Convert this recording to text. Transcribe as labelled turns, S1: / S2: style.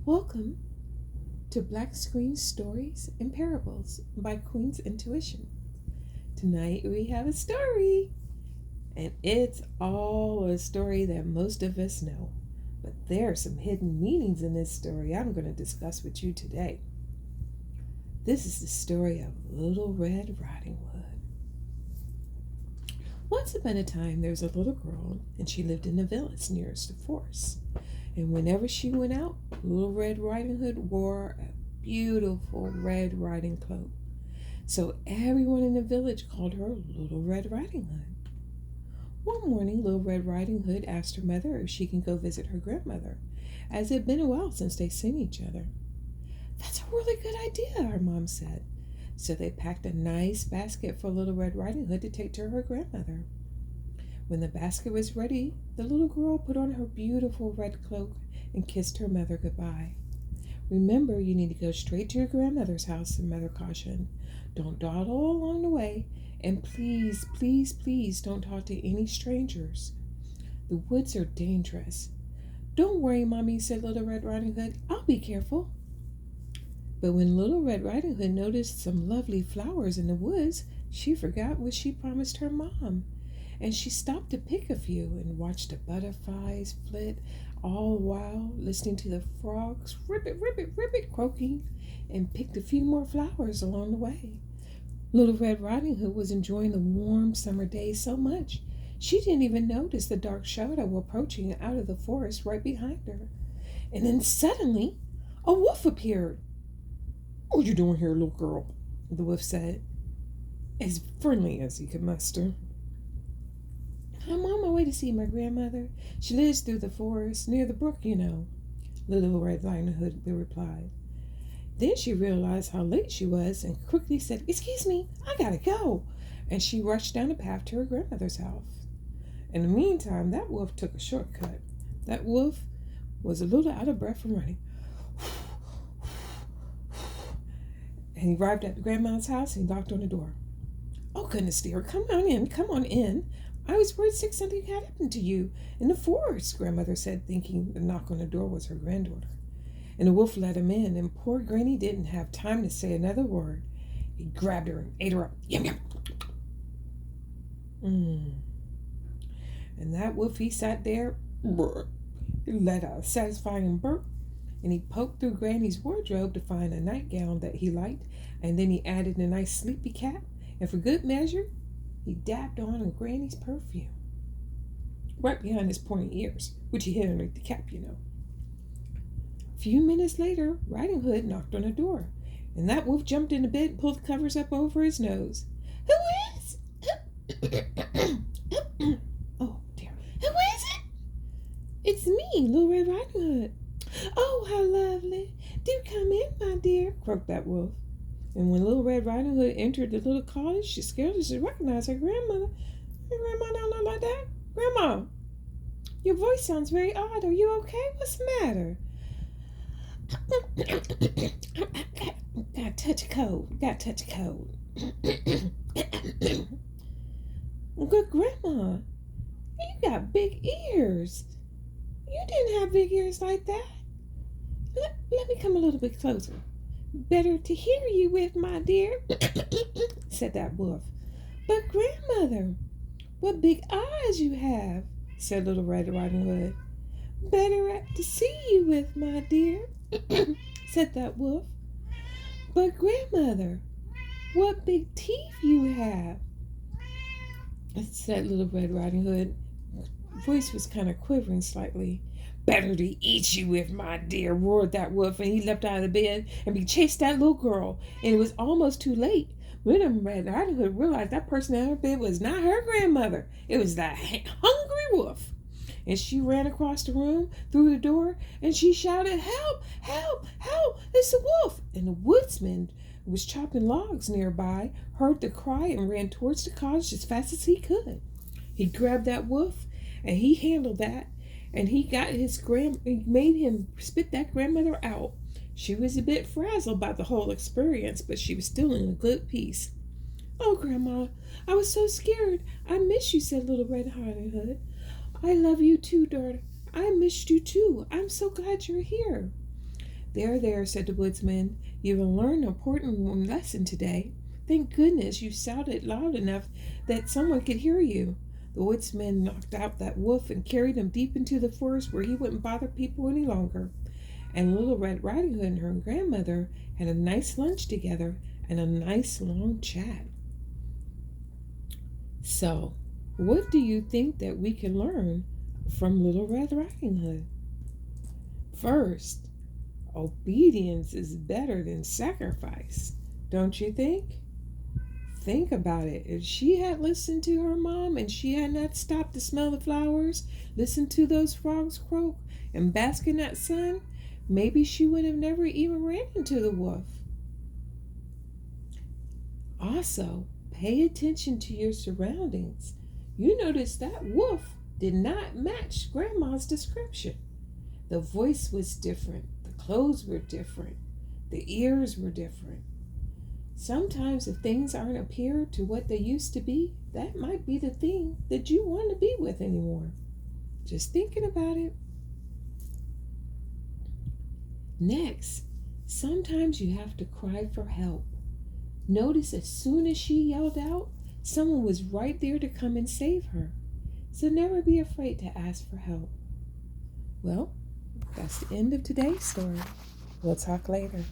S1: Welcome to Black Screen Stories and Parables by Queen's Intuition. Tonight we have a story, and it's all a story that most of us know. But there are some hidden meanings in this story I'm going to discuss with you today. This is the story of Little Red Riding Hood. Once upon a time, there was a little girl, and she lived in a village nearest the forest. And whenever she went out, Little Red Riding Hood wore a beautiful red riding cloak. So everyone in the village called her Little Red Riding Hood. One morning, Little Red Riding Hood asked her mother if she can go visit her grandmother, as it had been a while since they'd seen each other. "That's a really good idea," her mom said. So they packed a nice basket for Little Red Riding Hood to take to her grandmother. When the basket was ready, the little girl put on her beautiful red cloak and kissed her mother goodbye. "Remember, you need to go straight to your grandmother's house," the mother cautioned. "Don't dawdle along the way, and please, please, please don't talk to any strangers. The woods are dangerous." "Don't worry, Mommy," said Little Red Riding Hood. "I'll be careful." But when Little Red Riding Hood noticed some lovely flowers in the woods, she forgot what she promised her mom. And she stopped to pick a few and watched the butterflies flit, all while listening to the frogs ribbit, ribbit, ribbit croaking, and picked a few more flowers along the way. Little Red Riding Hood was enjoying the warm summer days so much, she didn't even notice the dark shadow approaching out of the forest right behind her. And then suddenly, a wolf appeared. "What you doing here, little girl?" the wolf said, as friendly as he could muster. "I'm on my way to see my grandmother. She lives through the forest, near the brook, you know," Little Red Riding Hood replied. Then she realized how late she was and quickly said, "Excuse me, I gotta go." And she rushed down the path to her grandmother's house. In the meantime, that wolf took a shortcut. That wolf was a little out of breath from running. And he arrived at the grandma's house and knocked on the door. "Oh, goodness, dear, come on in, come on in. I was worried something had happened to you in the forest," grandmother said, thinking the knock on the door was her granddaughter. And the wolf let him in, and poor Granny didn't have time to say another word. He grabbed her and ate her up. Yum, yum. And that wolf, he sat there, he let a satisfying burp, and he poked through Granny's wardrobe to find a nightgown that he liked, and then he added a nice sleepy cap, and for good measure, he dabbed on Granny's perfume, right behind his pointy ears, which he hid underneath the cap, you know. A few minutes later, Riding Hood knocked on the door, and that wolf jumped into bed and pulled the covers up over his nose. "Who is Oh, dear. Who is it?" "It's me, Little Red Riding Hood." "Oh, how lovely. Do come in, my dear," croaked that wolf. And when Little Red Riding Hood entered the little cottage, she scarcely recognized her grandmother. "Your grandma don't look like that. Grandma, your voice sounds very odd. Are you okay? What's the matter?" Got a touch of cold. "Good grandma, you got big ears. You didn't have big ears like that. Let me come a little bit closer. Better to hear you with, my dear," said that wolf. "But grandmother, what big eyes you have," said Little Red Riding Hood. "Better to see you with, my dear," said that wolf. "But grandmother, what big teeth you have," said Little Red Riding Hood. Voice was kind of quivering slightly. "Better to eat you with, my dear," roared that wolf, and he leapt out of the bed and chased that little girl. And it was almost too late. Little Red Riding Hood realized that person in her bed was not her grandmother. It was that hungry wolf. And she ran across the room, through the door, and she shouted, "Help! Help! Help! It's the wolf!" And the woodsman, who was chopping logs nearby, heard the cry and ran towards the cottage as fast as he could. He grabbed that wolf, and he handled that, and he made him spit that grandmother out. She was a bit frazzled by the whole experience, but she was still in a good peace. "Oh, Grandma, I was so scared. I miss you," said Little Red Riding Hood. "I love you too, daughter. I missed you too. I'm so glad you're here." There, there, said the woodsman. You've learned an important lesson today. Thank goodness you shouted loud enough that someone could hear you. The woodsman knocked out that wolf and carried him deep into the forest where he wouldn't bother people any longer. And Little Red Riding Hood and her grandmother had a nice lunch together and a nice long chat. So, what do you think that we can learn from Little Red Riding Hood? First, obedience is better than sacrifice, don't you think? Think about it. If she had listened to her mom and she had not stopped to smell the flowers, listen to those frogs croak, and bask in that sun, maybe she would have never even ran into the wolf. Also, pay attention to your surroundings. You notice that wolf did not match Grandma's description. The voice was different, the clothes were different, the ears were different. Sometimes if things aren't appear to what they used to be, that might be the thing that you want to be with anymore. Just thinking about it. Next, sometimes you have to cry for help. Notice as soon as she yelled out, someone was right there to come and save her. So never be afraid to ask for help. Well, that's the end of today's story. We'll talk later.